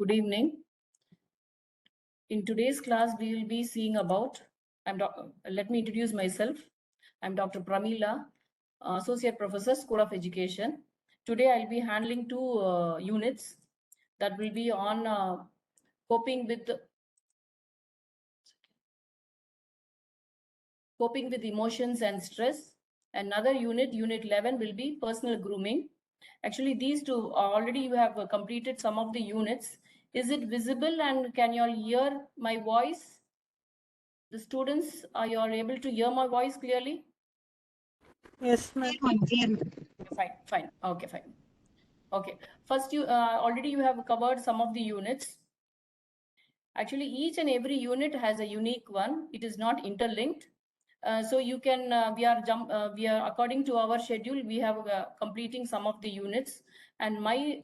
Good evening. In today's class, we will be seeing about, let me introduce myself. I'm Dr. Premila, Associate Professor, School of Education. Today, I'll be handling two units that will be on coping with emotions and stress. Another unit, unit 11, will be personal grooming. Actually, these two already you have completed some of the units. Is it visible and can you all hear my voice? The students, are you all able to hear my voice clearly? Yes, ma'am. Fine. Okay, fine. Okay. First, you already you have covered some of the units. Actually, each and every unit has a unique one. It is not interlinked. So you can we are according to our schedule, we have completing some of the units, and my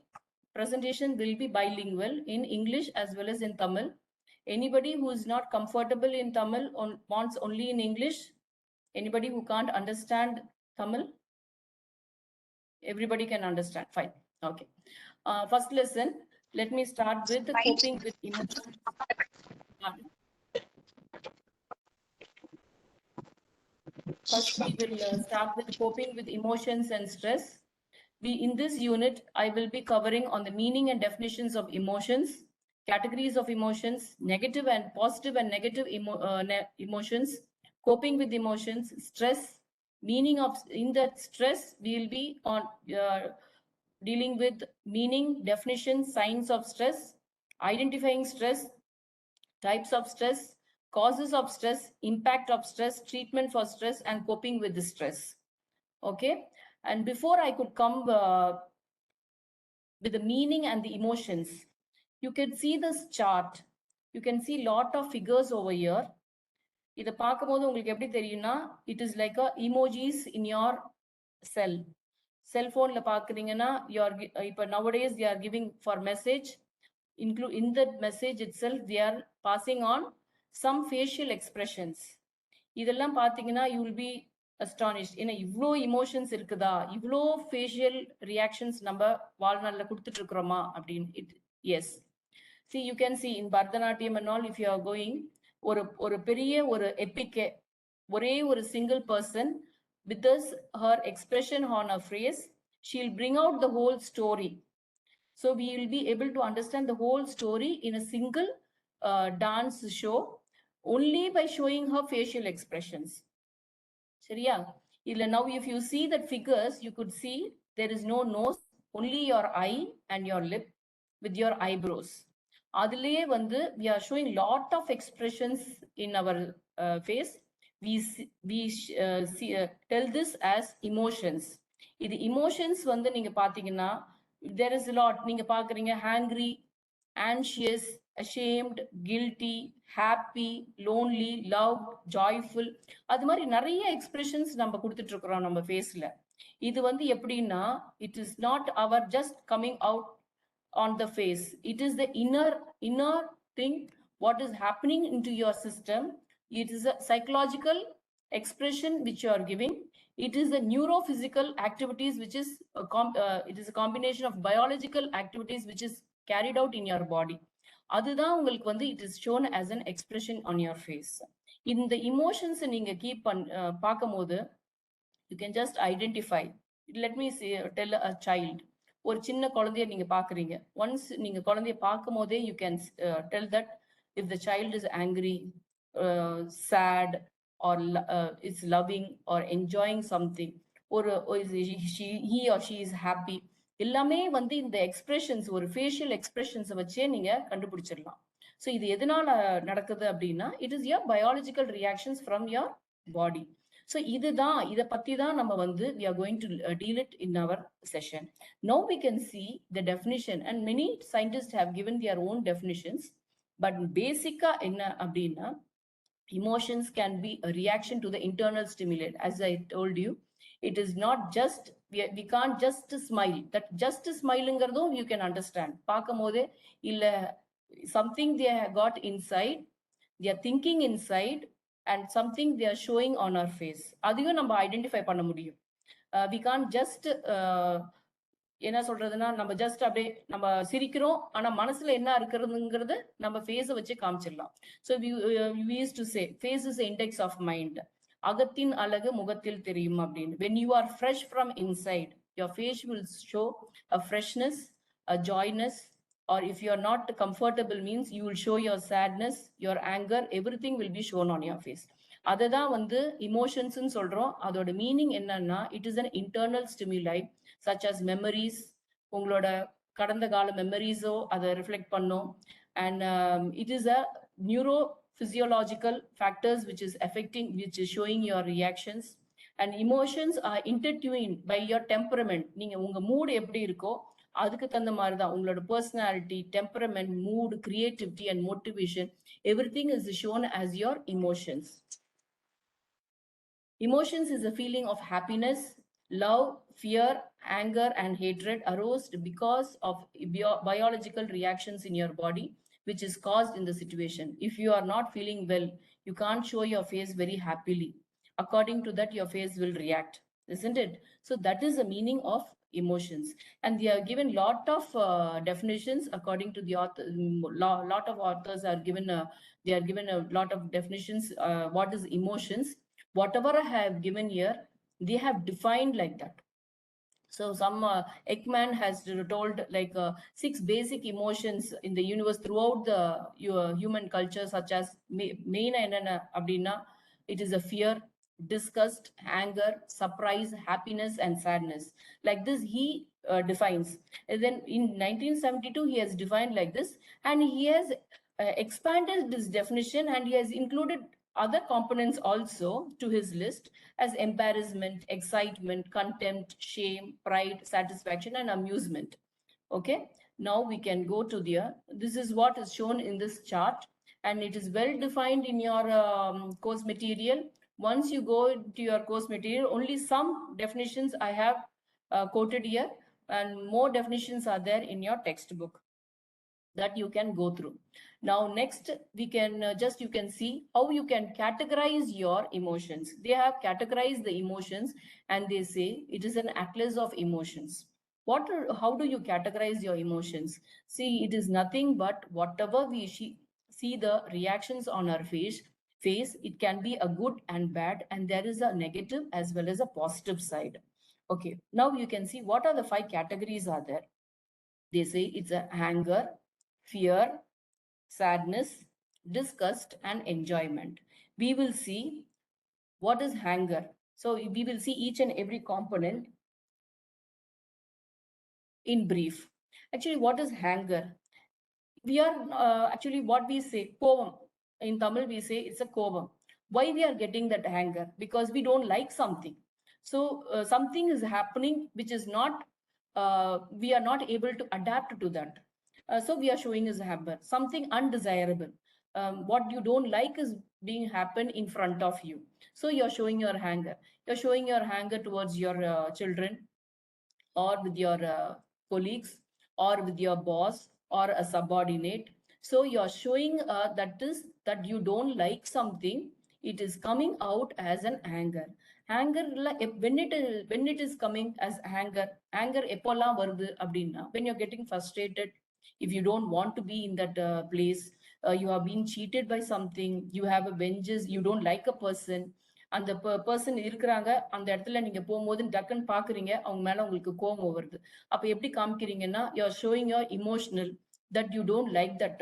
presentation will be bilingual in English as well as in Tamil. Anybody who is not comfortable in Tamil wants only in English. Anybody who can't understand Tamil? Everybody can understand. Fine. Okay. First lesson. Let me start with coping with emotions. First, we will start with coping with emotions and stress. In this unit, I will be covering on the meaning and definitions of emotions, categories of emotions, negative and positive and negative emotions, coping with emotions, stress, meaning of in that stress, we will be on dealing with meaning, definition, signs of stress, identifying stress, types of stress, causes of stress, impact of stress, treatment for stress, and coping with the stress. Okay. And before I could come with the meaning and the emotions, you can see this chart. You can see lot of figures over here. இதை பார்க்கும்போது உங்களுக்கு எப்படி தெரியும்னா it is like a emojis in your cell. செல்போன்ல பாக்குறீங்கன்னா இப்ப nowadays they are giving for message, include in that message itself they are passing on some facial expressions. இதெல்லாம் பாத்தீங்கன்னா you will be astonished. ஏன்னா இவ்வளோ emotions இருக்குதா, இவ்வளோ facial reactions நம்ம வாழ்நாள்ல கொடுத்துட்டு இருக்கிறோமா அப்படின்னு. Yes. See, you can see in Bharatanatyam and all, if you are going, ஒரு பெரிய ஒரு epic, ஒரே ஒரு single person with this, her expression on her face, she'll bring out the whole story. So we will be able to understand the whole story in a single dance show only by showing her facial expressions. சரியா? Now if you see the figures, you could see there is no nose, only your eye and your lip with your eyebrows. அதிலேயே we are showing lot of expressions in our face. We tell this as emotions. இது emotions நீங்க பாத்தீங்கன்னா there is a lot. நீங்க பாக்குறீங்க hungry, anxious, ashamed, guilty, happy, lonely, loved, joyful. அது மாதிரி நிறைய expressions நம்ம கொடுத்துட்டு இருக்கிறோம் நம்ம ஃபேஸ்ல. இது எப்படின்னா it is not our just coming out on the face. It is the inner thing what is happening into your system. It is a psychological expression which you are giving. It is the neurophysical activities which is it is a combination of biological activities which is carried out in your body. அதுதான் உங்களுக்கு it is shown as an expression on your face. இந்த emotions நீங்க keep பார்க்கும்போது you can just identify. Let me say, tell a child. ஒரு சின்ன குழந்தைய நீங்க பாக்குறீங்க. Once நீங்க குழந்தைய பார்க்கும் போதே you can tell that if the child is angry, sad, or is loving or enjoying something, or he or she is happy. எல்லாமே இந்த எக்ஸ்பிரஷன்ஸ், ஒரு ஃபேஷியல் எக்ஸ்பிரஷன்ஸ் வச்சே நீங்க கண்டுபிடிச்சிடலாம். ஸோ இது எதனால நடக்குது அப்படின்னா it is your biological reactions from your body. So இதுதான், இதை பத்தி தான் நம்ம we are going to deal it in our session. Now we can see the definition, and many scientists have given their own definitions. But basica என்ன அப்படின்னா, emotions can be a reaction to the internal stimuli. As I told you, it is not just, we can't just smile. That just smiling you can understand. பார்க்கும்போது இல்ல something they have got inside, they are thinking inside, and something they are showing on our face. அதையும் நம்ம identify பண்ண முடியும். We can't just என்ன சொல்றதுன்னா நம்ம just அப்படியே நம்ம சிரிக்கிறோம் ஆனா மனசுல என்ன இருக்கிறதுங்கிறது நம்ம ஃபேஸை வச்சு காமிச்சிடலாம். So we used to say face is the index of mind. அகத்தின் அழகு முகத்தில் தெரியும் அப்படின்னு. When you are fresh from inside, your face will show a freshness, a joyness, or if you are not comfortable means you will show your sadness, your anger, everything will be shown on your face. அதை தான் வந்து இமோஷன்ஸ்ன்னு சொல்றோம். அதோட meaning என்னன்னா it is an internal stimuli such as memories, உங்களோட கடந்த கால மெமரிஸோ அதை ரிஃப்ளெக்ட் பண்ணும். And it is a neurophysiological factors which is affecting, which is showing your reactions. And emotions are intertwined by your temperament. நீங்க உங்க mood எப்படி இருக்கோ அதுக்கு தகுந்த மாதிரி தான் உங்களோட personality, temperament, mood, creativity and motivation, everything is shown as your emotions. Emotions is a feeling of happiness, love, fear, anger, and hatred aroused because of biological reactions in your body, which is caused in the situation. If you are not feeling well, you can't show your face very happily. According to that, your face will react, isn't it? So that is the meaning of emotions. And they are given lot of definitions according to the author. Lot of authors are given, they are given a lot of definitions. What is emotions? Whatever I have given here, they have defined like that. So some Ekman has told like 6 basic emotions in the universe throughout the human culture, such as main enna abdina, it is a fear, disgust, anger, surprise, happiness, and sadness. Like this he defines. And then in 1972 he has defined like this, and he has expanded this definition, and he has included other components also to his list, as embarrassment, excitement, contempt, shame, pride, satisfaction, and amusement. Okay, now we can go to the, this is what is shown in this chart, and it is well defined in your course material. Once you go to your course material, only some definitions I have quoted here, and more definitions are there in your textbook that you can go through. Now next we can just, you can see how you can categorize your emotions. They have categorized the emotions, and they say it is an atlas of emotions. How do you categorize your emotions? See, it is nothing but whatever we see the reactions on our face, it can be a good and bad, and there is a negative as well as a positive side. Okay, now you can see what are the 5 categories are there. They say it's a anger, fear, sadness, disgust, and enjoyment. We will see what is anger. So we will see each and every component in brief. Actually, what is anger? We are actually what we say, kovam. In Tamil, we say it's a kovam. Why we are getting that anger? Because we don't like something. So something is happening which is not, we are not able to adapt to that. So we are showing as anger, something undesirable. What you don't like is being happen in front of you. So you're showing your anger. You're showing your anger towards your children, or with your colleagues, or with your boss, or a subordinate. So you're showing that you don't like something. It is coming out as an anger. Anger, when it is coming as anger எப்போல்லாம் வருது அப்படின்னா, when you're getting frustrated, if you don't want to be in that place, you are being cheated by something, you have a vengeance, you don't like a person, அந்த person இருக்கிறாங்க, அந்த இடத்துல நீங்க போகும்போது டக்குன்னு பாக்குறீங்க, அவங்க மேல உங்களுக்கு கோபம் வருது. அப்ப எப்படி காமிக்கிறீங்கன்னா, you are showing your emotional that you don't like that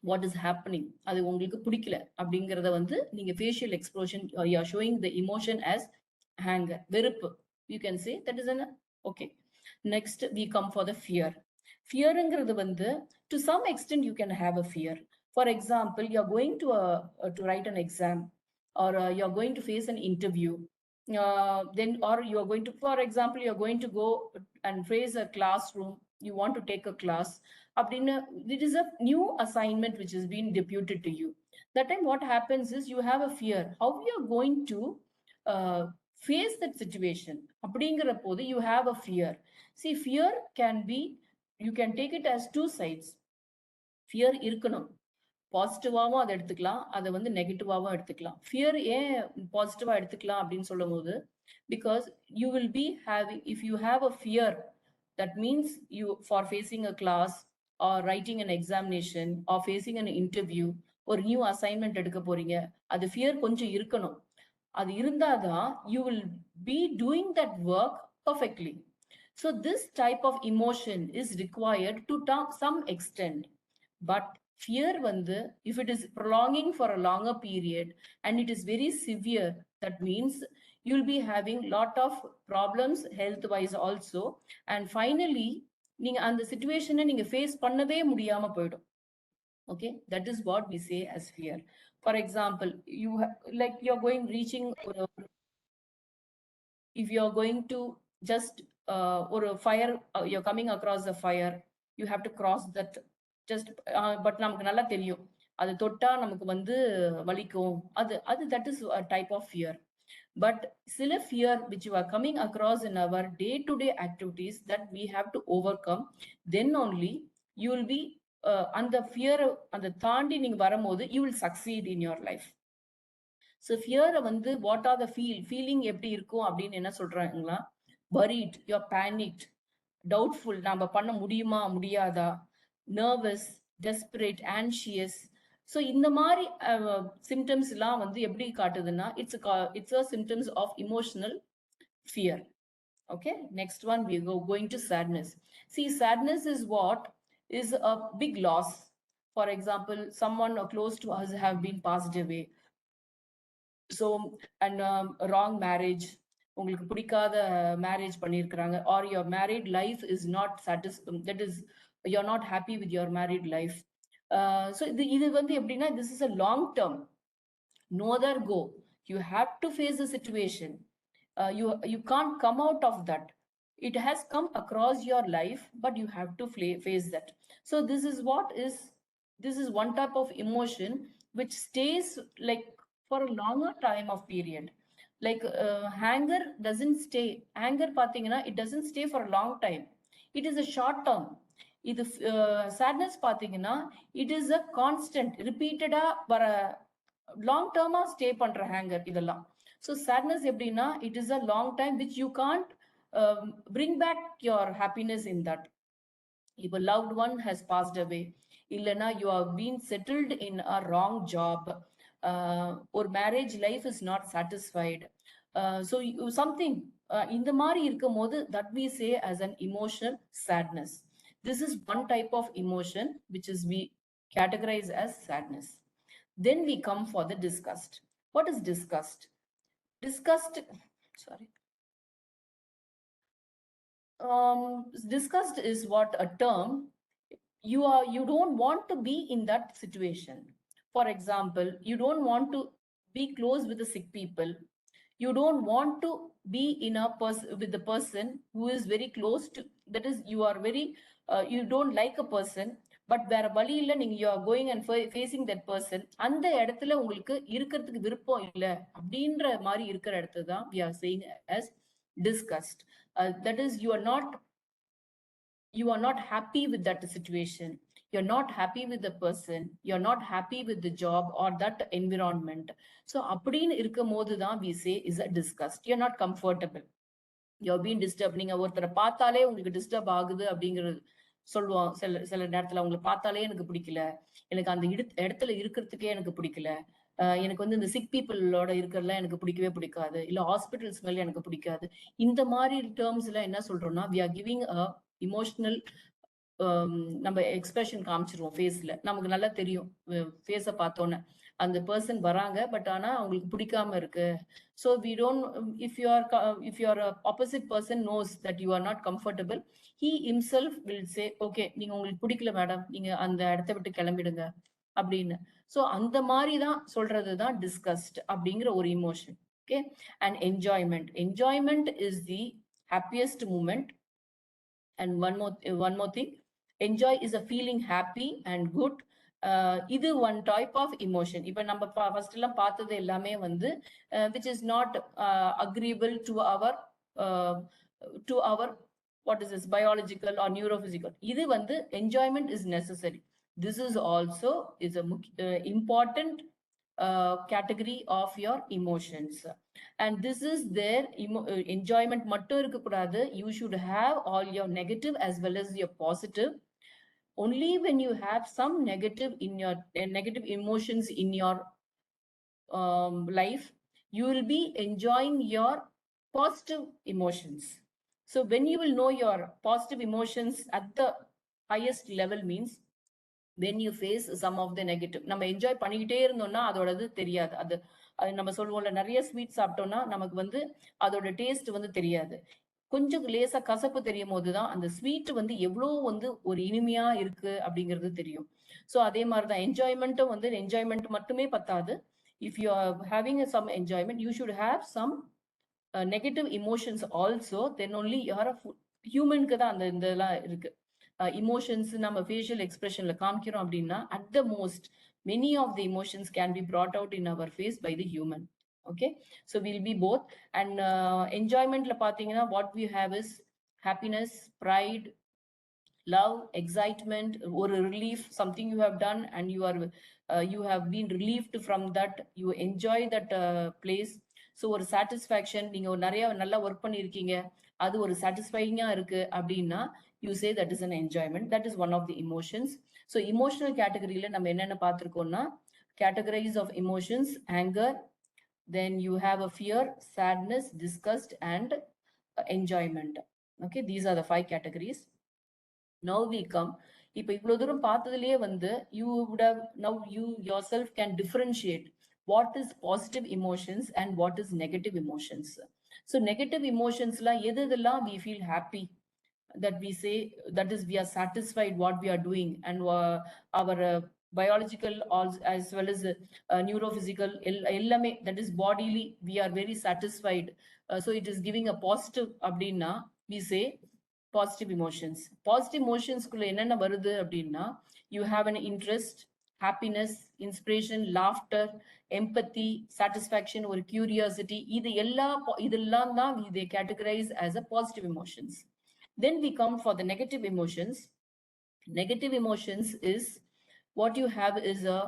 what is happening, அது உங்களுக்கு பிடிக்கல அப்படிங்கறத வந்து நீங்க facial expression, you are showing the emotion as anger, வெறுப்பு. You can say that is an, okay. Next we come for the fear. Fearங்கிறது வந்து to some extent you can have a fear. For example, you are going to write an exam, or you are going to face an interview, then, or you are going to, for example, you are going to go and face a classroom, you want to take a class அப்படின்னா, it is a new assignment which has been deputed to you. That time what happens is you have a fear how you are going to face that situation. அப்படிங்கிற போது you have a fear. See, fear can be, you can take it as 2 sides. Fear இருக்கணும், பாசிட்டிவாவும் அதை எடுத்துக்கலாம், அதை வந்து நெகட்டிவாவும் எடுத்துக்கலாம். Fear ஏன் பாசிட்டிவா எடுத்துக்கலாம் அப்படின்னு சொல்லும் போது, because you will be having, if you have a fear That means you, for facing a class or writing an examination or facing an interview, ஒரு நியூ அசைன்மெண்ட் எடுக்க போறீங்க, அது ஃபியர் கொஞ்சம் இருக்கணும். அது இருந்தாதான் you will be doing that work perfectly. So this type of emotion is required to some extent. But fear வந்து, if it is prolonging for a longer period and it is very severe, that means you'll be having lot of problems health wise also. And finally நீங்க அந்த சிச்சுவேஷனை நீங்க face பண்ணவே முடியாம போயிடும். Okay, that is what we say as fear. For example, you like you're going reaching, if you're going to just or a fire, you're coming across a fire, you have to cross that. Just but நமக்கு நல்லா தெரியும் அது தொட்டா நமக்கு வந்து வலிக்கும், அது அது that is a type of fear. But still a fear which you are coming across in our day-to-day activities that we have to overcome, then only you will be அந்த fear அந்த தாண்டி நீங்க வரும்போது you will succeed in your life. So fear வந்து what are the feeling எப்படி இருக்கும் அப்படின்னு என்ன சொல்றாங்களா, worried, you're panicked, doubtful, நாம பண்ண முடியுமா முடியாதா, nervous, desperate, anxious. So இந்த மாதிரி symptoms எல்லாம் வந்து எப்படி காட்டுதுன்னா, it's a symptoms of emotional fear. Okay, next one we go going to sadness. See, sadness is what is a big loss. For example, someone close to us have been passed away. So and wrong marriage, உங்களுக்கு பிடிக்காத marriage பண்ணியிருக்கிறாங்க, or your married life is not that is you're not happy with your married life. So இது வந்து எப்படின்னா, this is a long term, no other go, you have to face the situation. You can't come out of that. It has come across your life, but you have to face that. So this is one type of emotion which stays like for a longer time of period. Like anger doesn't stay. Anger pathina, it doesn't stay for a long time. It is a short term. இது sadness pathina, it is a constant repeated long term stay பண்ற anger இதெல்லாம். So sadness எப்படின்னா, it is a long time which you can't bring back your happiness in that. If a loved one has passed away, இல்லைன்னா you have been settled in a wrong job, or marriage life is not satisfied. So something இந்த மாதிரி இருக்கும் போது that we say as an emotional sadness. This is one type of emotion which is we categorize as sadness. Then we come for the disgust. What is disgust? Disgust, sorry. Disgust is what a term you don't want to be in that situation. For example, you don't want to be close with the sick people. You don't want to be in a with the person who is very close to, that is you are very you don't like a person, but வேற வழி இல்ல, நீங்க you are going and facing that person, அந்த இடத்துல உங்களுக்கு இருக்கிறதுக்கு விருப்பம் இல்ல அப்படின்ற மாதிரி இருக்கிற இடத்துல தான் we are saying as disgust. That is you are not happy with that situation, you're not happy with the person, you're not happy with the job or that environment. So அப்படின்னு இருக்கும் போது தான் we say is a disgust. You're not comfortable, you're being disturbed. நீங்க ஒருத்தரை பார்த்தாலே உங்களுக்கு disturb ஆகுது அப்படிங்கிறது சொல்லுவோம். சில நேரத்துல உங்களை பார்த்தாலே எனக்கு பிடிக்கல, எனக்கு அந்த இடத்துல இருக்கிறதுக்கே எனக்கு பிடிக்கல, எனக்கு வந்து இந்த சிக் பீப்புளோட இருக்கிறதுலாம் எனக்கு பிடிக்கவே பிடிக்காது, இல்ல ஹாஸ்பிட்டல் ஸ்மெல் எனக்கு பிடிக்காது. இந்த மாதிரி டேர்ம்ஸ்ல என்ன சொல்றோம்னா we are giving a emotional நம்ம எக்ஸ்பிரஷன் காமிச்சிருவோம் ஃபேஸ்ல. நமக்கு நல்லா தெரியும் ஃபேஸை பார்த்தோன்னே அந்த பர்சன் வராங்க, பட் ஆனா அவங்களுக்கு பிடிக்காம இருக்கு. So we don't, if your opposite person knows that you are not comfortable, he himself will say, okay, நீங்க உங்களுக்கு பிடிக்கல மேடம், நீங்க அந்த இடத்த விட்டு கிளம்பிடுங்க அப்படின்னு. ஸோ அந்த மாதிரி தான் சொல்றது தான் disgust அப்படிங்கிற ஒரு emotion. Okay, and enjoyment is the happiest moment. And one more thing, enjoy is a feeling happy and good. இது one type of emotion. இப்ப நம்ம ஃபர்ஸ்ட் எல்லாம் பார்த்தது எல்லாமே வந்து which is not agreeable to our what is this biological or neurophysical. இது வந்து enjoyment is necessary. This is also is a important category of your emotions. And this is their enjoyment mattum irukkudaadu. You should have all your negative as well as your positive. Only when you have some negative in your negative emotions in your life, you will be enjoying your positive emotions. So when you will know your positive emotions at the highest level means when you face some of the negative. நம்ம enjoy பண்ணிக்கிட்டே இருந்தோம்னா அதோடது தெரியாது. அது அது நம்ம சொல்லுவோம்ல, நிறைய sweet சாப்பிட்டோம்னா நமக்கு வந்து அதோட டேஸ்ட் வந்து தெரியாது. கொஞ்சம் லேசா கசப்பு தெரியும் போதுதான் அந்த ஸ்வீட் வந்து எவ்வளவு வந்து ஒரு இனிமையா இருக்கு அப்படிங்கிறது தெரியும். ஸோ அதே மாதிரிதான் என்ஜாய்மெண்ட்டும் வந்து என்ஜாய்மெண்ட் மட்டுமே பத்தாது. If you are having some enjoyment, you should have some negative emotions also. Then only you are ஹியூமனுக்கு தான் அந்த இதெல்லாம் இருக்கு. Emotions நம்ம facial expressionல காமிக்கிறோம் அப்படின்னா at the most many of the emotions can be brought out in our face by the human. Okay, so we'll be both. And enjoymentல பாத்தீங்கன்னா what we have is happiness, pride, love, excitement, or relief, something you have done and you have been relieved from that, you enjoy that place. So ஒரு satisfaction, நீங்க ஒரு நிறைய நல்லா work பண்ணியிருக்கீங்க, அது ஒரு சாட்டிஸ்ஃபைங்கா இருக்கு அப்படின்னா you say that is an enjoyment. That is one of the emotions. So emotional கேட்டகரியில நம்ம என்னென்ன பார்த்துருக்கோம்னா, categorise of emotions, anger, then you have a fear, sadness, disgust, and enjoyment. Okay, these are the 5 categories. Now we come, இப்போ இவ்வளவு தூரம் பார்த்ததுலயே வந்து you would have now you yourself can differentiate what is positive emotions and what is negative emotions. So negative emotions la edudella we feel happy, that we say, that is we are satisfied what we are doing, and our biological as well as neurophysical ellame, that is bodily we are very satisfied. So it is giving a positive அப்படின்னா we say positive emotions. Positive emotions குள்ள என்னென்ன வருது அப்படின்னா, you have an interest, happiness, inspiration, laughter, empathy, satisfaction, or curiosity. இதெல்லாம் தான் they categorize as a positive emotions. Then we come for the negative emotions. Negative emotions is what you have is a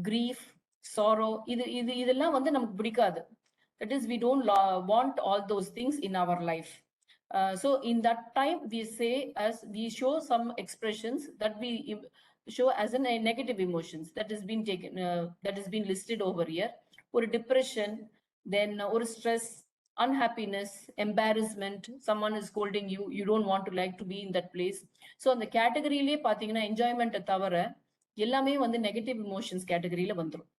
grief, sorrow. இதெல்லாம் வந்து நமக்கு பிடிக்காது. That is, we don't want all those things in our life. So in that time we say, as we show some expressions that we show as a negative emotions that has been taken, that has been listed over here. Or depression, then or stress, unhappiness, embarrassment, someone is scolding you, you don't want to like to be in that place. So அந்த கேட்டகரியிலே பாத்தீங்கன்னா enjoyment தவிர எல்லாமே வந்து negative emotions கேட்டகரியில வந்துரும்.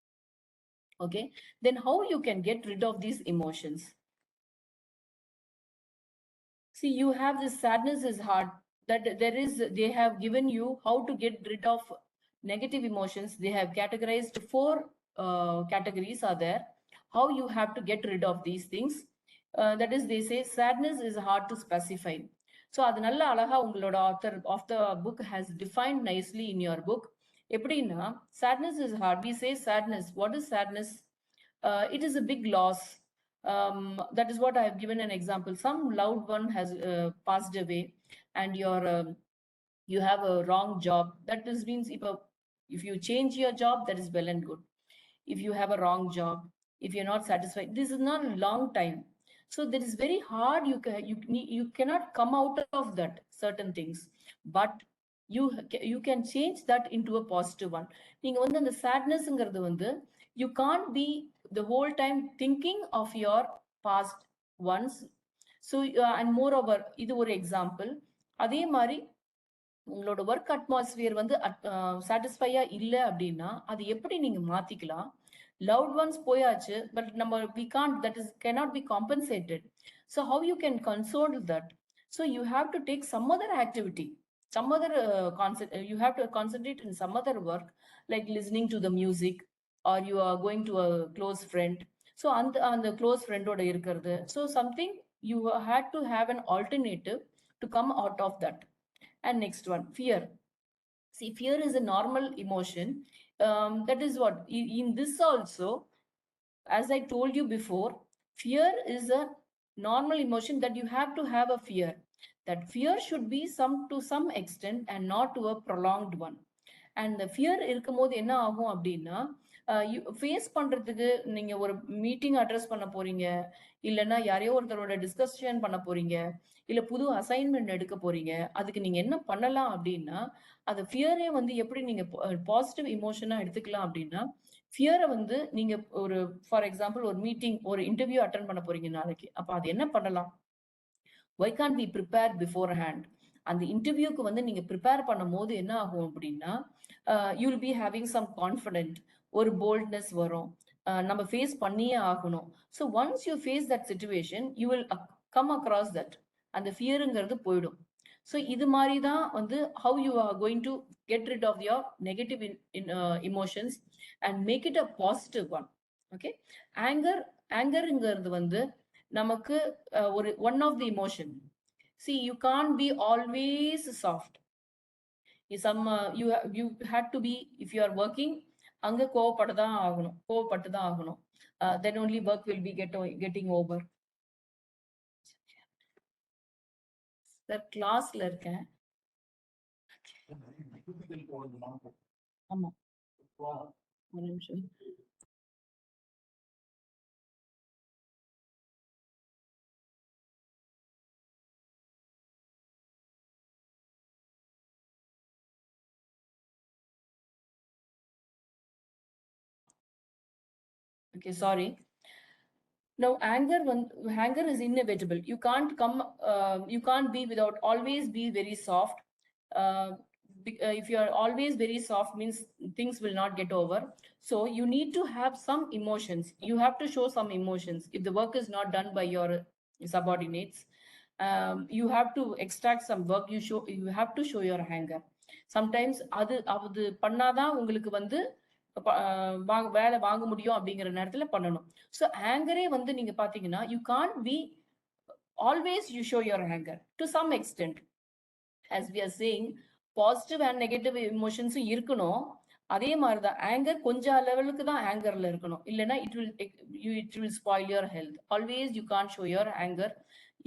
Okay, then how you can get rid of these emotions? See, you have this sadness is hard, that they have given you how to get rid of negative emotions. They have categorized 4 categories are there, how you have to get rid of these things. That is, they say sadness is hard to specify. So அது நல்ல அழகா உங்களோட author of the book has defined nicely in your book. எப்படின்னா, sadness is hard. We say sadness. What is sadness? It is a big loss. That is what I have given an example. Some loved one has passed away, and you have a wrong job. That is means if you change your job, that is well and good. If you have a wrong job, if you're not satisfied, this is not a long time. So that is very hard. You cannot come out of that certain things, but you can change that into a positive one. நீங்க வந்து அந்த sadnessங்கிறது வந்து you can't be the whole time thinking of your past ones. So and moreover, இது ஒரு example. அதே மாதிரி உங்களோட work atmosphere வந்து சாட்டிஸ்ஃபையா இல்லை அப்படின்னா அது எப்படி நீங்க மாத்திக்கலாம்? Loved ones போயாச்சு, பட் நம்ம we can't, that is cannot be compensated. So how you can console that? So you have to take some other activity, some other you have to concentrate in some other work, like listening to the music, or you are going to a close friend. So அந்த close friend ஓட இருக்கிறது. So something you had to have an alternative to come out of that. And next one, fear. See, fear is a normal emotion. That is what, in this also, as I told you before, fear is a normal emotion, that you have to have a fear. That fear should be to some extent and not to a prolonged one. And இந்த fear இருக்கும்போது என்ன ஆகும் அப்படின்னா face பண்றதுக்கு நீங்க ஒரு meeting address பண்ண போறீங்க, இல்லைன்னா யாரையோ ஒருத்தரோட டிஸ்கஷன் பண்ண போறீங்க, இல்ல புது அசைன்மெண்ட் எடுக்க போறீங்க. அதுக்கு நீங்க என்ன பண்ணலாம் அப்படின்னா, அது ஃபியரே வந்து எப்படி நீங்க பாசிட்டிவ் இமோஷனா எடுத்துக்கலாம் அப்படின்னா, ஃபியரை வந்து நீங்க ஒரு ஃபார் எக்ஸாம்பிள் ஒரு மீட்டிங், ஒரு இன்டர்வியூ அட்டன் பண்ண போறீங்க நாளைக்கு. அப்ப அது என்ன பண்ணலாம்? Why can't we prepare beforehand? அந்த இன்டர்வியூக்கு வந்து நீங்க ப்ரிப்பேர் பண்ணும்போது என்ன ஆகும் அப்படின்னா, you will be having some confident, ஒரு போல்ட்னஸ் வரும். நம்ம ஃபேஸ் பண்ணியே ஆகணும். So once you face that situation, you will come across that. அந்த ஃபியருங்கிறது போயிடும். ஸோ இது மாதிரி தான் வந்து how you are going to get rid of your negative emotions and make it a positive one. Okay. ஆங்கர்ங்கிறது வந்து நமக்கு ஒரு one of the emotion. See, you can't be always soft. You had to be, if you are working, அங்க கோவப்பட்டுதான் ஆகணும். Then only work will be getting over. Sir கிளாஸ்ல இருக்கேன். ஆமா, ஒரு நிமிஷம். Okay, sorry. Now, anger is inevitable. You can't be without, always be very soft. Uh, if you are always very soft, means things will not get over. So you need to have some emotions. You have to show some emotions. If the work is not done by your subordinates, you have to extract some work. You have to show your anger. Sometimes அது பண்ணாதான் உங்களுக்கு வந்து வேலை வாங்க முடியும் அப்படிங்கிற நேரத்துல பண்ணணும். ஸோ ஆங்கரே வந்து நீங்க பாத்தீங்கன்னா, you can't be always you show your anger to some extent. as we are saying, positive and negative இமோஷன்ஸும் இருக்கணும். அதே மாதிரிதான் ஆங்கர் கொஞ்சம் லெவலுக்கு தான் ஆங்கர்ல இருக்கணும். இல்லைன்னா it will spoil your health. Always you can show your anger.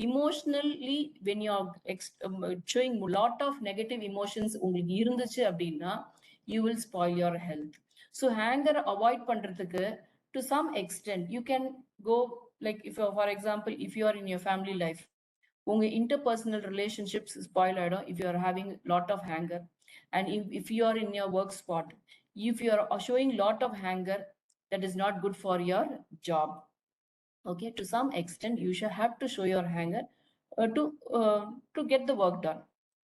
Emotionally when you are showing lot of negative emotions உங்களுக்கு இருந்துச்சு அப்படின்னா, you will spoil your health. So ஆங்கரை அவாய்ட் பண்றதுக்கு to some extent you can go, like if for example if you are in your family life, உங்க interpersonal relationships spoil ஆயிடும் if you are having lot of anger. And if you are in your work spot, if you are showing lot of anger, that is not good for your job. Okay, to some extent you should have to show your anger to get the work done.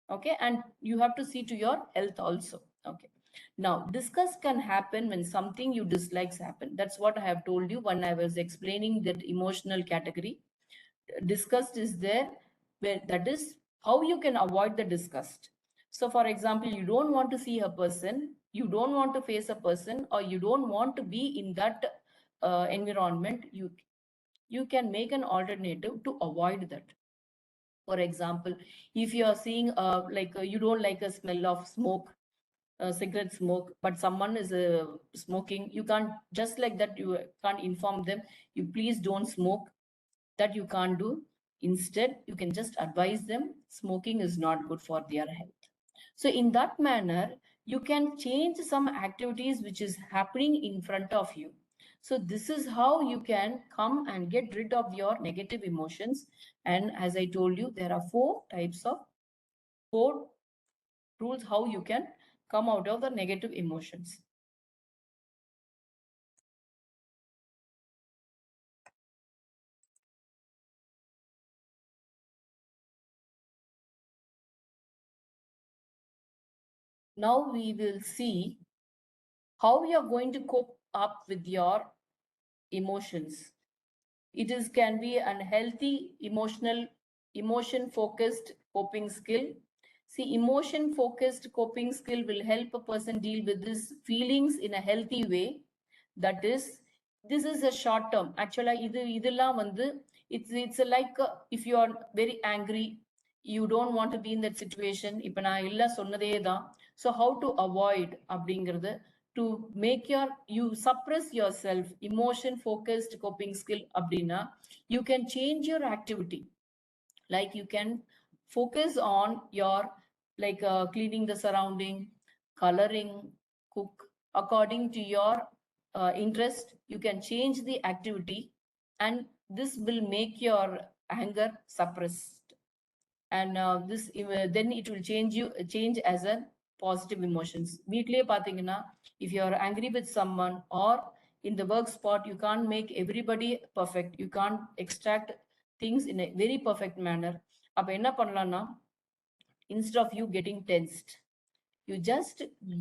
Okay, and you have to see to your health also. Okay, now disgust can happen when something you dislikes happen. That's what I have told you when I was explaining that emotional category. Disgust is there, where that is how you can avoid the disgust. So for example, you don't want to see a person, you don't want to face a person, or you don't want to be in that environment, you can make an alternative to avoid that. For example, if you are seeing you don't like a smell of smoke, cigarette smoke, but someone is smoking, you can't just like that, you can't inform them, you please don't smoke. That you can't do. Instead, you can just advise them smoking is not good for their health. So in that manner, you can change some activities which is happening in front of you. So this is how you can come and get rid of your negative emotions. And as I told you, there are four rules how you can come out of the negative emotions. Now we will see how you are going to cope up with your emotions. It can be an healthy emotion focused coping skill. See, emotion focused coping skill will help a person deal with these feelings in a healthy way. That is, this is a short term. Actually, it's like if you are very angry, you don't want to be in that situation. So how to avoid அப்படிங்கிறது, to make you suppress yourself, emotion focused coping skill அப்படின்னா, you can change your activity. Like you can focus on your cleaning the surrounding, coloring, cook according to your interest. You can change the activity, and this will make your anger suppressed. And then it will change as a positive emotions. வீட்லயே பாத்தீங்கன்னா, if you are angry with someone or in the work spot, you can't make everybody perfect. You can't extract things in a very perfect manner. அப்ப என்ன பண்ணலாம்னா, instead of you getting tensed, you just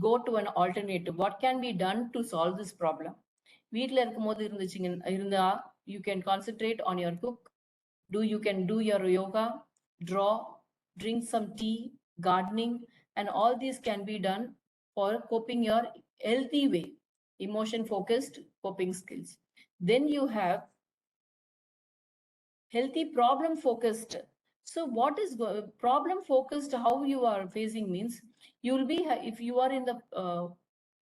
go to an alternative. What can be done to solve this problem? வீட்ல இருக்கும்போது இருந்தா, you can concentrate on your cook. You can do your yoga, draw, drink some tea, gardening, and all these can be done for coping your healthy way, emotion focused coping skills. Then you have healthy problem focused. So what is problem focused? How you are facing means, you will be, if you are in the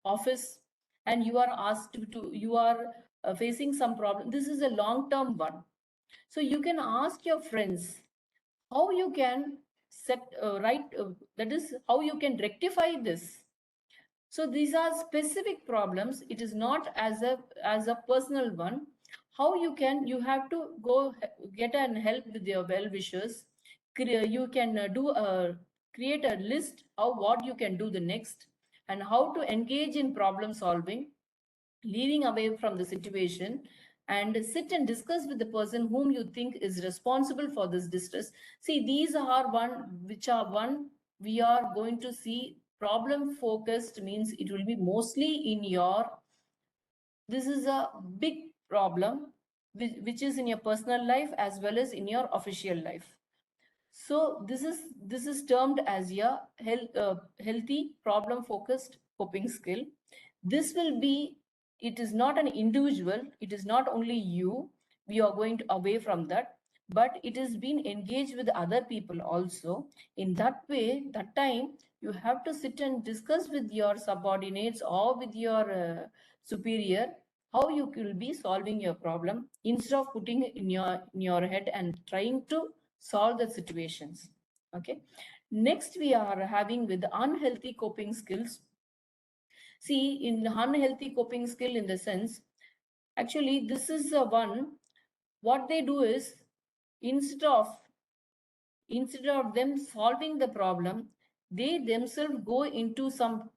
office and you are asked to, you are facing some problem, this is a long term one. So you can ask your friends how you can set right, that is how you can rectify this. So these are specific problems. It is not as a personal one. How you can, you have to go get and help with your well wishers. You can do a create a list of what you can do the next, and how to engage in problem solving, leaving away from the situation, and sit and discuss with the person whom you think is responsible for this distress. See, these are one we are going to see. Problem focused means it will be mostly in your, this is a big problem which is in your personal life as well as in your official life. So this is termed as a healthy problem focused coping skill. This will be, it is not an individual, it is not only you, we are going to away from that, but it is being engaged with other people also. In that way, that time you have to sit and discuss with your subordinates or with your superior how you will be solving your problem, instead of putting it in your head and trying to solve the situations. Okay. Next, we are having with unhealthy coping skills. See, in unhealthy coping skill, in the sense, actually, this is the one, what they do is, instead of them solving the problem, they themselves go into some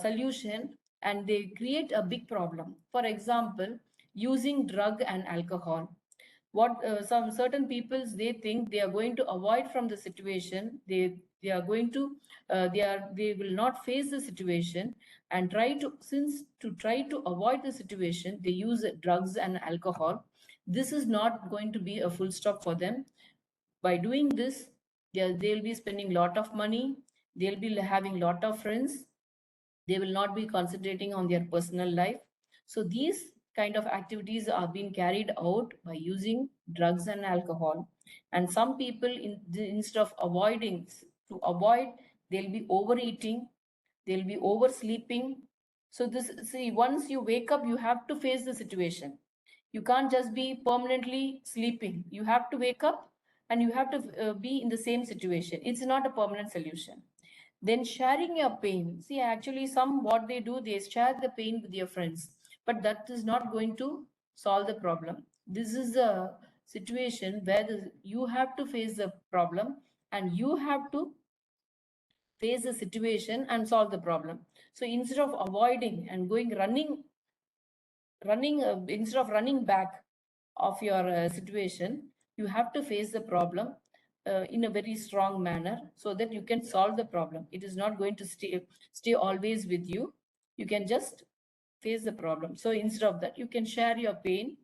solution, and they create a big problem. For example, using drug and alcohol. What some certain peoples, they think they are going to avoid from the situation. They are going to they will not face the situation, and try to avoid the situation, they use drugs and alcohol. This is not going to be a full stop for them. By doing this, they'll be spending lot of money, they'll be having lot of friends, they will not be concentrating on their personal life. So these kind of activities are being carried out by using drugs and alcohol. And some people, instead of to avoid, they'll be overeating, they'll be oversleeping. So this, see, once you wake up, you have to face the situation. You can't just be permanently sleeping. You have to wake up and you have to be in the same situation. It's not a permanent solution. Then sharing your pain. See, actually, some what they do, they share the pain with your friends, but that is not going to solve the problem. This is a situation where you have to face the problem, and you have to face the situation and solve the problem. So instead of avoiding and going running instead of running back of your situation, you have to face the problem in a very strong manner, so that you can solve the problem. It is not going to stay always with you. You can just face the problem. So instead of that, you can share your pain.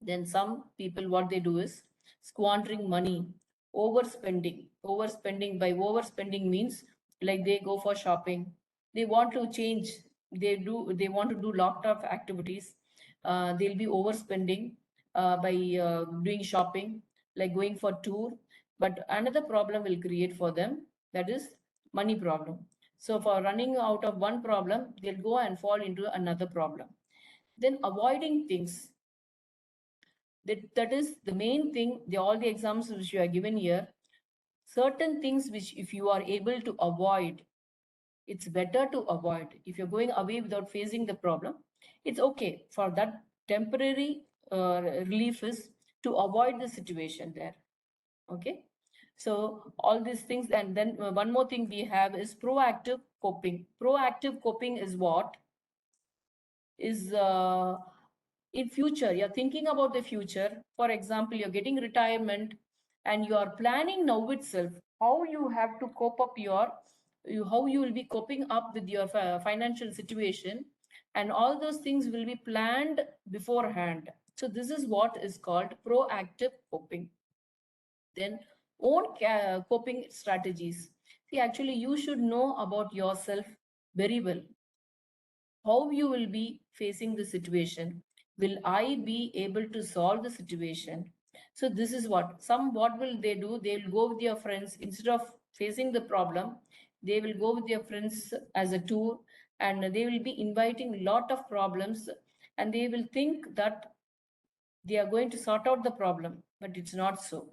Then some people, what they do is squandering money, overspending. By overspending means, like they go for shopping, they want to change, they want to do lot of activities. They'll be overspending by doing shopping, like going for tour. But another problem will create for them, that is money problem. So for running out of one problem, they'll go and fall into another problem. Then avoiding things, that is the main thing. All the examples which you are given here, certain things which if you are able to avoid, It's better to avoid. If you're going away without facing the problem, it's okay. For that temporary relief is to avoid the situation there. Okay. So all these things, and then one more thing we have is proactive coping. Proactive coping is what? Is in future, you're thinking about the future. For example, you're getting retirement and you are planning now itself how you have to cope up how you will be coping up with your financial situation, and all those things will be planned beforehand. So this is what is called proactive coping. Then own coping strategies. See, actually you should know about yourself very well, how you will be facing the situation. Will I be able to solve the situation? So this is what will they do? They will go with their friends instead of facing the problem. They will go with their friends as a tour, and they will be inviting a lot of problems, and they will think that they are going to sort out the problem, but it's not so.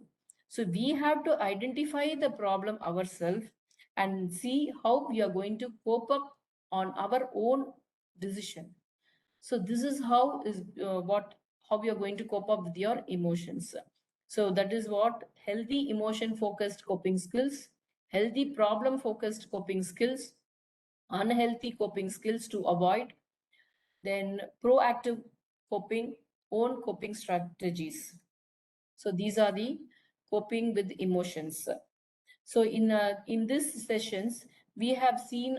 So we have to identify the problem ourselves and see how we are going to cope up on our own decision. So this is how we are going to cope up with your emotions. So that is what healthy emotion focused coping skills, healthy problem focused coping skills, unhealthy coping skills to avoid, then proactive coping, own coping strategies. So these are the coping with emotions. So in this sessions, we have seen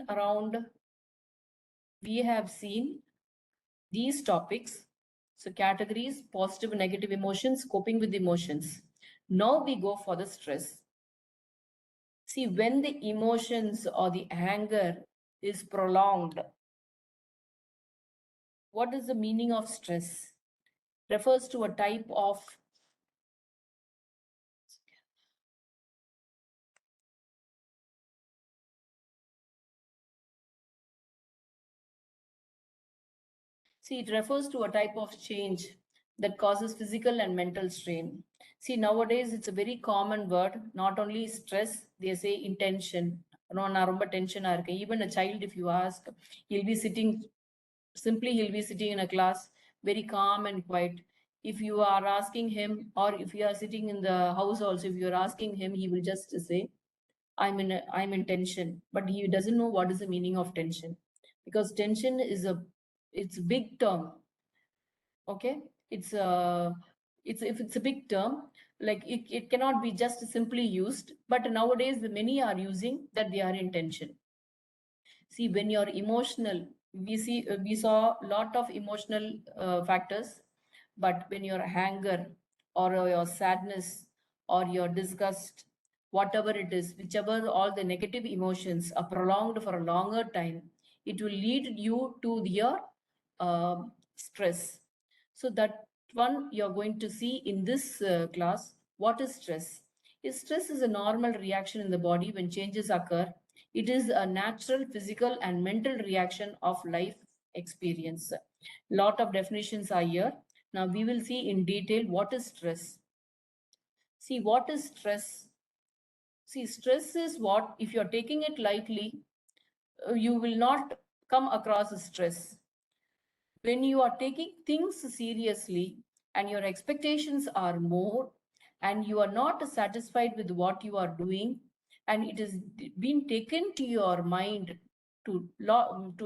these topics. So categories, positive and negative emotions, coping with emotions. Now we go for the stress. See, when the emotions or the anger is prolonged, what is the meaning of stress? Refers to a type of See, it refers to a type of change that causes physical and mental strain. See, nowadays it's a very common word, not only stress, they say intention. No, நான் ரொம்ப tension இருக்கேன். Even a child, if you ask, he'll be sitting in a class, very calm and quiet. If you are asking him, or if you are sitting in the house also, if you're asking him, he will just say, I'm in tension, but he doesn't know what is the meaning of tension, because tension is it's a big term. Okay, it's if it's a big term, like it cannot be just simply used, but nowadays the many are using that they are in tension. See, when you're emotional, we saw a lot of emotional factors, but when your anger or your sadness or your disgust, whatever it is, whichever all the negative emotions are prolonged for a longer time, it will lead you to your stress. So that one you're going to see in this class. What is stress? Stress is a normal reaction in the body when changes occur. It is a natural physical and mental reaction of life experience. Lot of definitions are here. Now we will see in detail what is stress. See, what is stress? See, stress is what, if you're taking it lightly, you will not come across stress. When you are taking things seriously and your expectations are more, and you are not satisfied with what you are doing, and it is being taken to your mind to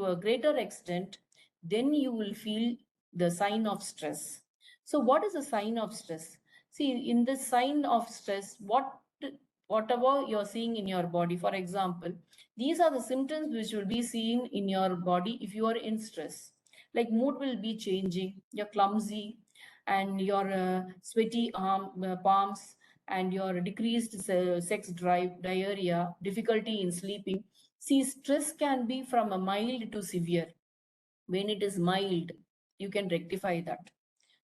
a greater extent, then you will feel the sign of stress. So what is a sign of stress? See, in the sign of stress, whatever you're seeing in your body, for example, these are the symptoms which will be seen in your body if you are in stress. Like mood will be changing, you're clumsy, and your sweaty palms, and your decreased sex drive, diarrhea, difficulty in sleeping. See, stress can be from a mild to severe. When it is mild, you can rectify that.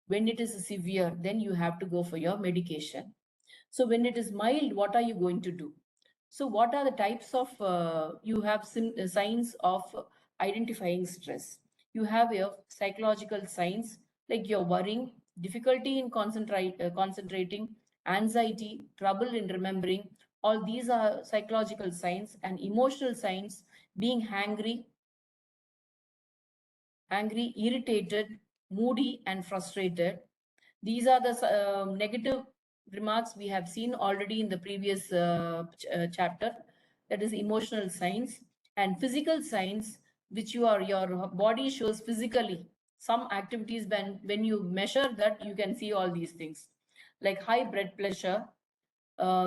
When it is severe, then you have to go for your medication. So when it is mild, what are you going to do? So what are the types of, you have signs of identifying stress. You have your psychological signs, like you're worrying, difficulty in concentrating, anxiety, trouble in remembering. All these are psychological signs, and emotional signs. being angry, irritated, moody, and frustrated. These are the negative remarks we have seen already in the previous chapter. That is emotional signs. And physical signs, which your body shows physically. Some activities, when you measure that, you can see all these things, like high blood pressure,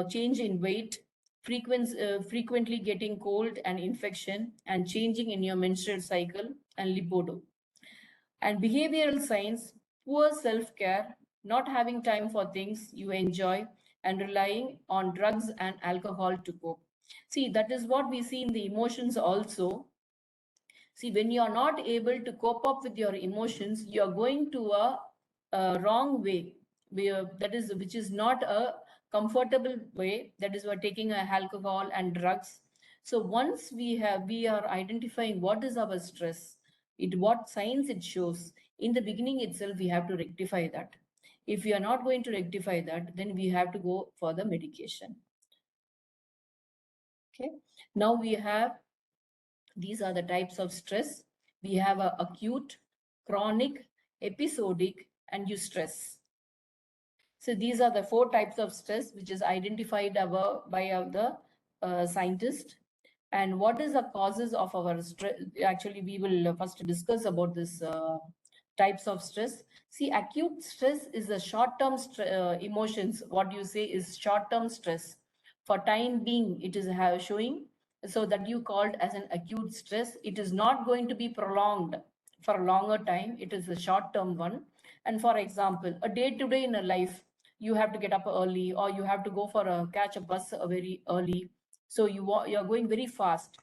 change in weight, frequently getting cold and infection, and changing in your menstrual cycle, and libido. And behavioral signs, poor self-care, not having time for things you enjoy, and relying on drugs and alcohol to cope. See, that is what we see in the emotions also. See, when you are not able to cope up with your emotions, you are going to a wrong way, which is not a comfortable way. That is, we're taking alcohol and drugs. So once we are identifying what is our stress, what signs it shows. In the beginning itself, we have to rectify that. If we are not going to rectify that, then we have to go for the medication. Okay. Now we have, these are the types of stress. We have a acute, chronic, episodic, and eustress. So these are the 4 types of stress which is identified by the scientist. And what is the causes of our stress? Actually, we will first discuss about this types of stress. See, acute stress is a short-term emotions. What you say is short-term stress. For time being, it is showing, so that you called as an acute stress. It is not going to be prolonged for a longer time. It is a short-term one. And for example, a day-to-day in a life, you have to get up early, or you have to go for a catch a bus very early. So you're going very fast.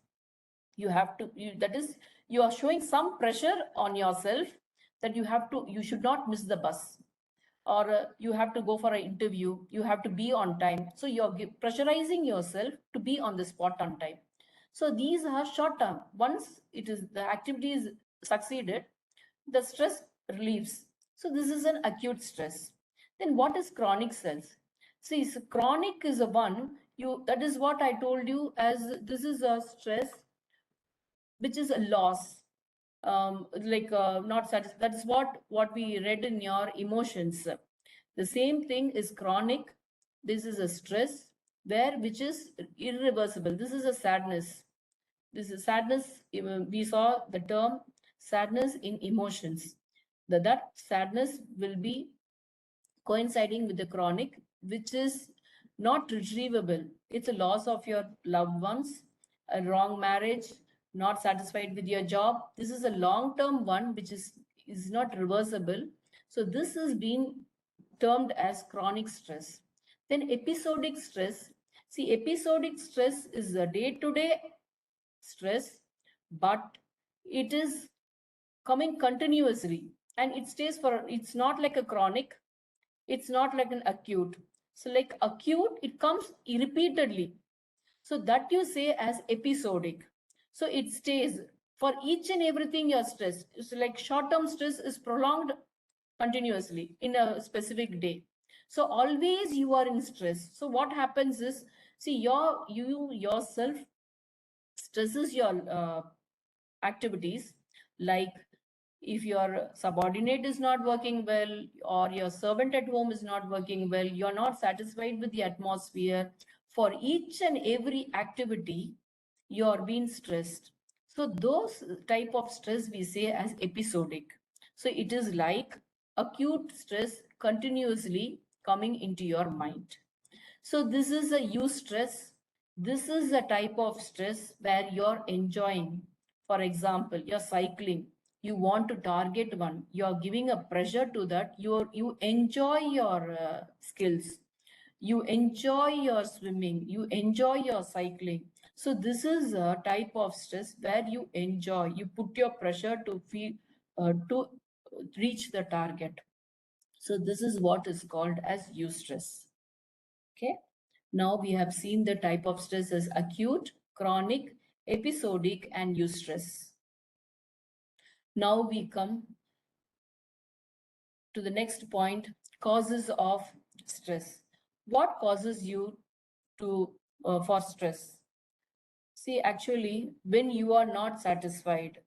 You have to, that is, you are showing some pressure on yourself, that you should not miss the bus, or you have to go for an interview, you have to be on time. So you're pressurizing yourself to be on the spot on time. So these are short term. Once the activity is succeeded, the stress relieves. So this is an acute stress. Then what is chronic cells? See, so chronic is a one, that is what I told you, as this is a stress which is a loss, not satisfied. That is what we read in your emotions. The same thing is chronic. This is a stress which is irreversible. This is a sadness. This is sadness. We saw the term sadness in emotions. That sadness will be coinciding with the chronic, which is not retrievable. It's a loss of your loved ones, a wrong marriage, not satisfied with your job. This is a long-term one, which is not reversible. So this is being termed as chronic stress. Then episodic stress. See, episodic stress is a day-to-day stress, but it is coming continuously, and it stays for, it's not like a chronic, it's not like an acute. So like acute, it comes repeatedly. So that you say as episodic. So it stays for each and everything you're stressed. So like short-term stress is prolonged continuously in a specific day. So always you are in stress. So what happens is, see, you yourself stresses your activities, like if your subordinate is not working well, or your servant at home is not working well, you're not satisfied with the atmosphere. For each and every activity, you're being stressed. So those type of stress we say as episodic. So it is like acute stress continuously coming into your mind. So this is a use stress. This is a type of stress where you're enjoying. For example, you're cycling. You want to target one. You're giving a pressure to that. You enjoy your skills. You enjoy your swimming. You enjoy your cycling. So this is a type of stress where you enjoy. You put your pressure to feel to reach the target. So this is what is called as eustress. Okay. Now we have seen the type of stress as acute, chronic, episodic, and eustress. Now we come to the next point, causes of stress. What causes you to for stress? See, actually, when you are not satisfied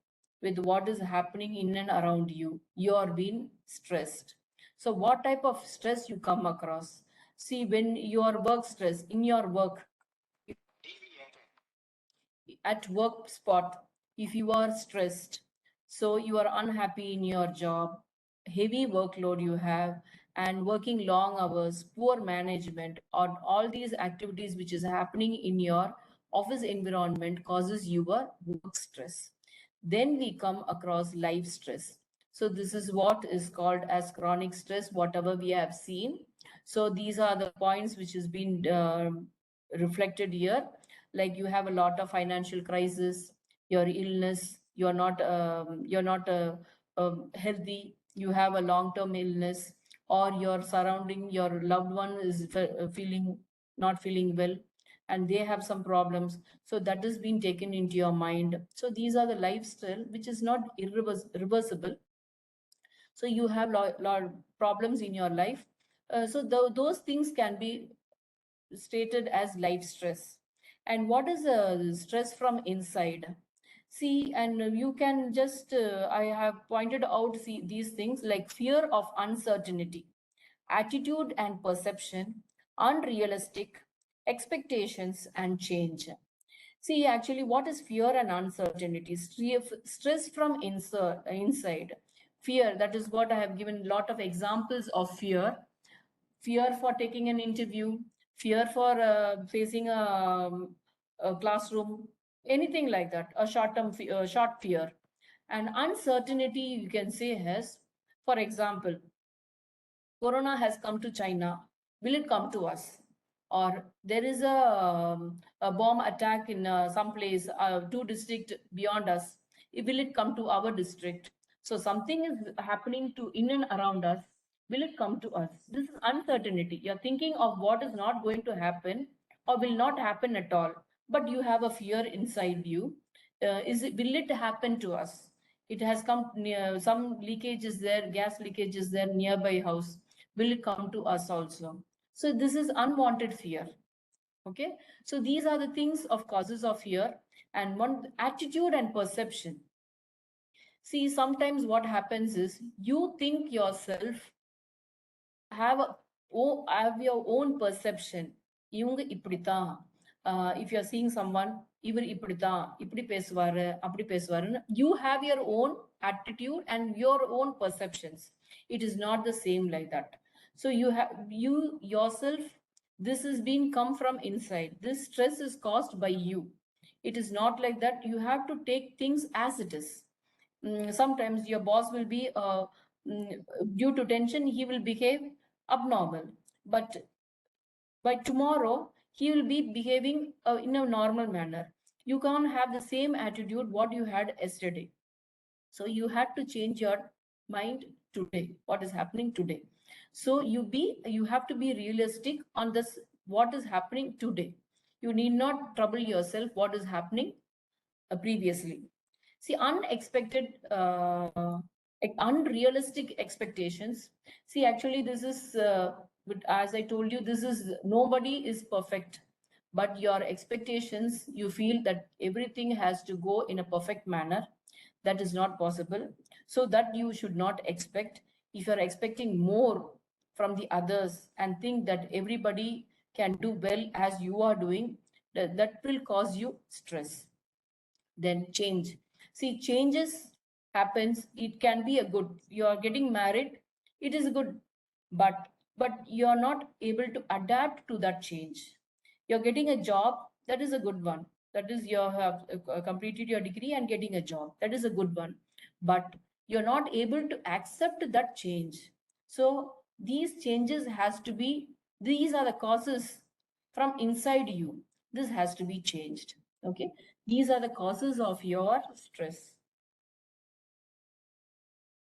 with what is happening in and around you, you are being stressed. So what type of stress you come across? See, when your work stress in your work, at work spot, if you are stressed, so you are unhappy in your job, heavy workload you have, and working long hours, poor management, or all these activities which is happening in your office environment causes your work stress. Then we come across life stress. So this is what is called as chronic stress, whatever we have seen. So these are the points which has been reflected here. Like you have a lot of financial crisis, your illness, you're not healthy, you have a long term illness, or your surrounding, your loved one is feeling not feeling well, and they have some problems, so that is being taken into your mind. So these are the lifestyle which is not reversible. So you have lot problems in your life. So those things can be stated as life stress. And what is stress from inside? See, and you can just, I have pointed out, see, these things like fear of uncertainty, attitude and perception, unrealistic expectations, and change. See, actually, what is fear and uncertainty? Stress from inside. Fear, that is what I have given a lot of examples of fear. Fear for taking an interview, fear for facing a classroom, anything like that, a short fear. And uncertainty, you can say, has, for example, Corona has come to China. Will it come to us? Or there is a bomb attack in some place, two district beyond us. Will it come to our district? So something is happening to in and around us. Will it come to us? This is uncertainty. You're thinking of what is not going to happen or will not happen at all, but you have a fear inside you. Will it happen to us? It has come near, some leakage is there, gas leakage is there nearby house. Will it come to us also? So this is unwanted fear. Okay. So these are the things of causes of fear. And one, attitude and perception. See, sometimes what happens is you think yourself have have your own perception. இவங்க இப்படித்தான். If you're seeing someone, இவர் இப்படித்தான், இப்படி பேசுவாரு, அப்படி பேசுவாருன்னு, you have your own attitude and your own perceptions. It is not the same like that. So you have, you yourself, this is being come from inside. This stress is caused by you. It is not like that. You have to take things as it is. Sometimes your boss will be due to tension, he will behave abnormal, but by tomorrow he will be behaving in a normal manner. You can't have the same attitude what you had yesterday. So you had to change your mind today, what is happening today. So you have to be realistic on this, what is happening today. You need not trouble yourself what is happening previously. See, unrealistic expectations. See, actually, this is, as I told you, this is, nobody is perfect. But your expectations, you feel that everything has to go in a perfect manner. That is not possible. So that you should not expect. If you're expecting more from the others and think that everybody can do well as you are doing, that will cause you stress. Then change. See, changes happens. It can be a good. You are getting married. It is good, but you are not able to adapt to that change. You're getting a job. That is a good one. That is, you have completed your degree and getting a job. That is a good one, but you're not able to accept that change. So these changes has to be. These are the causes from inside you. This has to be changed. Okay. These are the causes of your stress.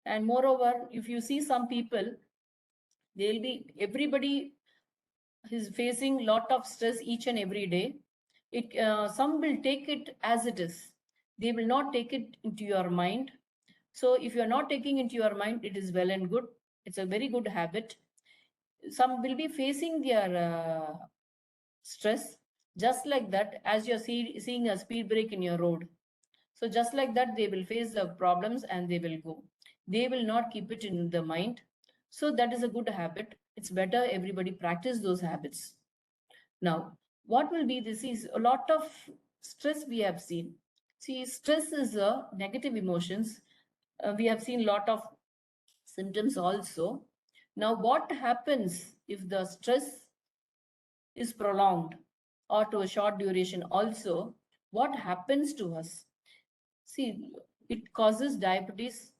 And moreover, if you see some people, they'll be, everybody is facing lot of stress each and every day. Some will take it as it is. They will not take it into your mind. So if you're not taking into your mind, it is well and good. It's a very good habit. Some will be facing their stress. Just like that, as you're seeing a speed break in your road. So just like that, they will face the problems and they will go. They will not keep it in the mind. So that is a good habit. It's better everybody practice those habits. Now, what will be this is a lot of stress we have seen. See, stress is a negative emotions. We have seen lot of symptoms also. Now, what happens if the stress is prolonged or to a short duration also? What happens to us? See, it causes diabetes,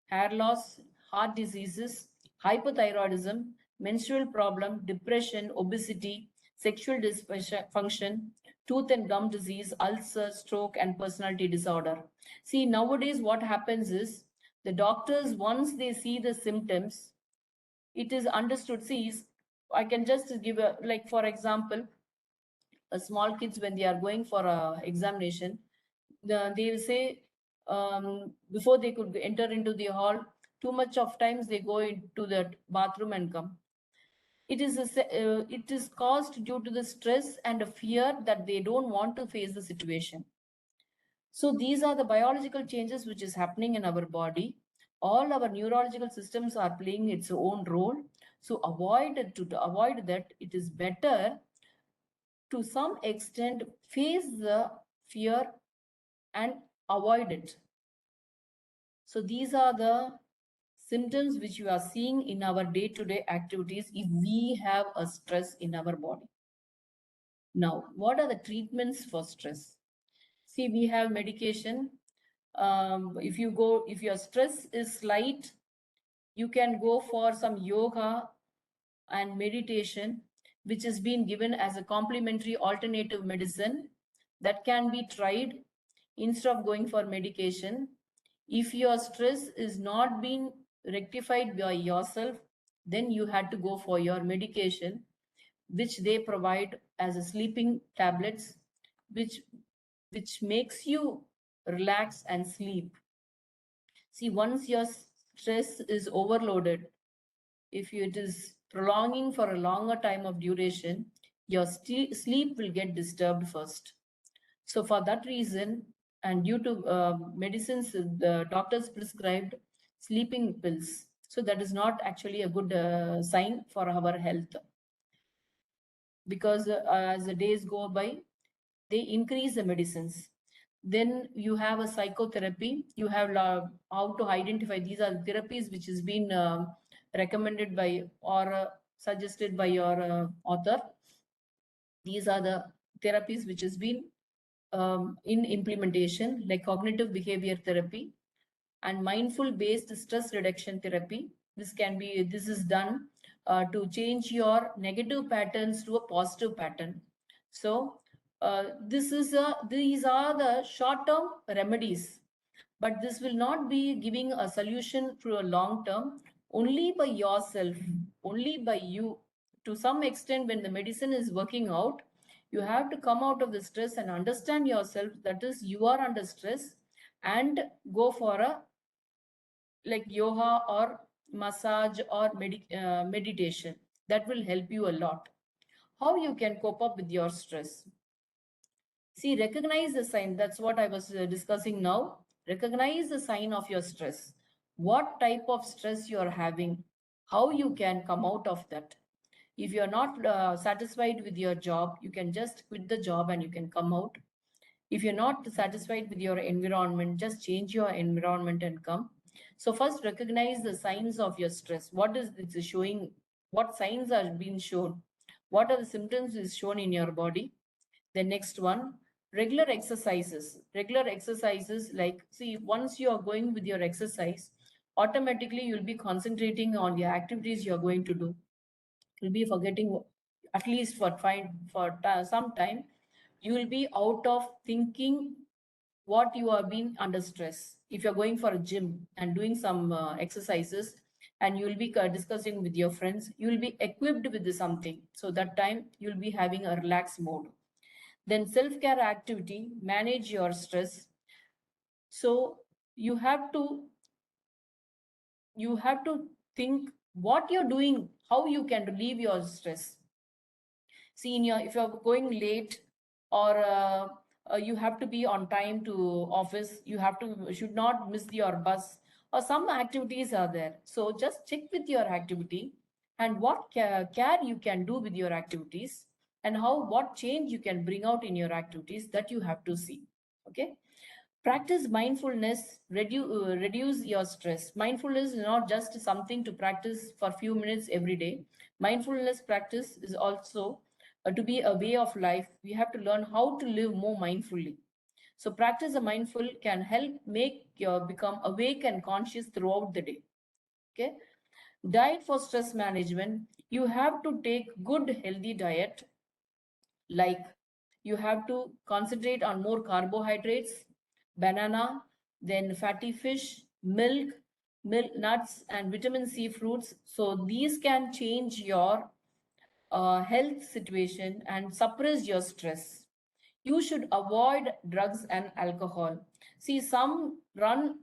hair loss, heart diseases, hypothyroidism, menstrual problem, depression, obesity, sexual dysfunction, tooth and gum disease, ulcer, stroke, and personality disorder. See, nowadays what happens is the doctors, once they see the symptoms, it is understood. See, I can just give a, like, for example, small kids when they are going for a examination, they will say, before they could enter into the hall, too much of times they go into the bathroom and come. It is caused due to the stress and a fear that they don't want to face the situation. So these are the biological changes which is happening in our body. All our neurological systems are playing its own role. So to avoid that, it is better to some extent face the fear and avoid it. So these are the symptoms which you are seeing in our day-to-day activities if we have a stress in our body. Now, what are the treatments for stress? See, we have medication. If your stress is slight, you can go for some yoga and meditation, which has been given as a complementary alternative medicine that can be tried instead of going for medication. If your stress is not being rectified by yourself, then you had to go for your medication, which they provide as a sleeping tablets, which makes you relax and sleep. See, once your stress is overloaded, if it is prolonging for a longer time of duration, your sleep will get disturbed first. So for that reason, and due to medicines, the doctors prescribed sleeping pills. So that is not actually a good sign for our health, because as the days go by, they increase the medicines. Then you have a psychotherapy. You have how to identify these are therapies which has been recommended by or suggested by your author. These are the therapies which has been in implementation, like cognitive behavior therapy and mindful based stress reduction therapy. This is done to change your negative patterns to a positive pattern. So these are the short term remedies, but this will not be giving a solution to a long term. Only by yourself, only by you, to some extent, when the medicine is working out, you have to come out of the stress and understand yourself, that is, you are under stress, and go for a like yoga or massage or meditation. That will help you a lot. How you can cope up with your stress? See, recognize the sign. That's what I was discussing now. Recognize the sign of your stress. What type of stress you are having, how you can come out of that. If you're not satisfied with your job, you can just quit the job and you can come out. If you're not satisfied with your environment, just change your environment and come. So first recognize the signs of your stress. What is it showing? What signs are being shown? What are the symptoms is shown in your body? The next one, regular exercises. Regular exercises, like, see, once you are going with your exercise, automatically you'll be concentrating on the activities you're going to do. You'll be forgetting, at least some time, you will be out of thinking what you are being under stress. If you're going for a gym and doing some exercises, and you will be discussing with your friends, you will be equipped with something. So that time you'll be having a relaxed mode. Then self-care activity, manage your stress. So you have to think what you're doing, how you can relieve your stress. See, if you're going late, or you have to be on time to office, should not miss your bus, or some activities are there. So just check with your activity and what care you can do with your activities, and what change you can bring out in your activities, that you have to see. Okay. Practice mindfulness, reduce your stress. Mindfulness is not just something to practice for few minutes every day. Mindfulness practice is also to be a way of life. We have to learn how to live more mindfully. So practice a mindful can help make you become awake and conscious throughout the day. Okay. Diet for stress management. You have to take good healthy diet, like you have to concentrate on more carbohydrates, banana, then fatty fish, milk, nuts, and vitamin C fruits. So these can change your health situation and suppress your stress. You should avoid drugs and alcohol. See, some run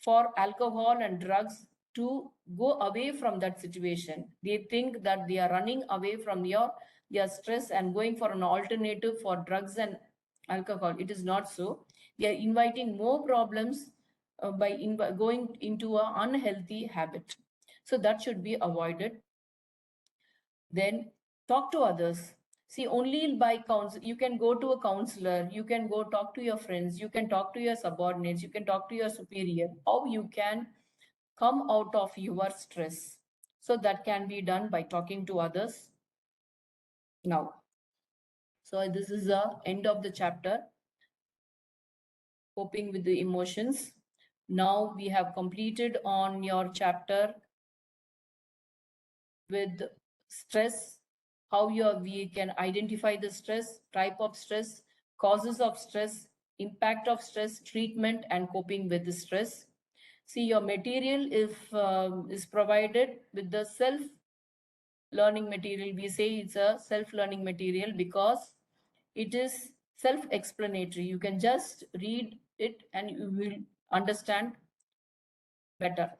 for alcohol and drugs to go away from that situation. They think that they are running away from their stress and going for an alternative for drugs and alcohol. It is not so. They are inviting more problems by going into an unhealthy habit. So that should be avoided. Then talk to others. See, only by counsel, you can go to a counselor, you can go talk to your friends, you can talk to your subordinates, you can talk to your superior, how you can come out of your stress. So that can be done by talking to others. Now, so this is the end of the chapter, coping with the emotions. Now we have completed on your chapter with stress, how we can identify the stress, type of stress, causes of stress, impact of stress, treatment, and coping with the stress. See, your material if is provided with the self-learning material. We say it's a self-learning material because it is self-explanatory. You can just read it and you will understand better.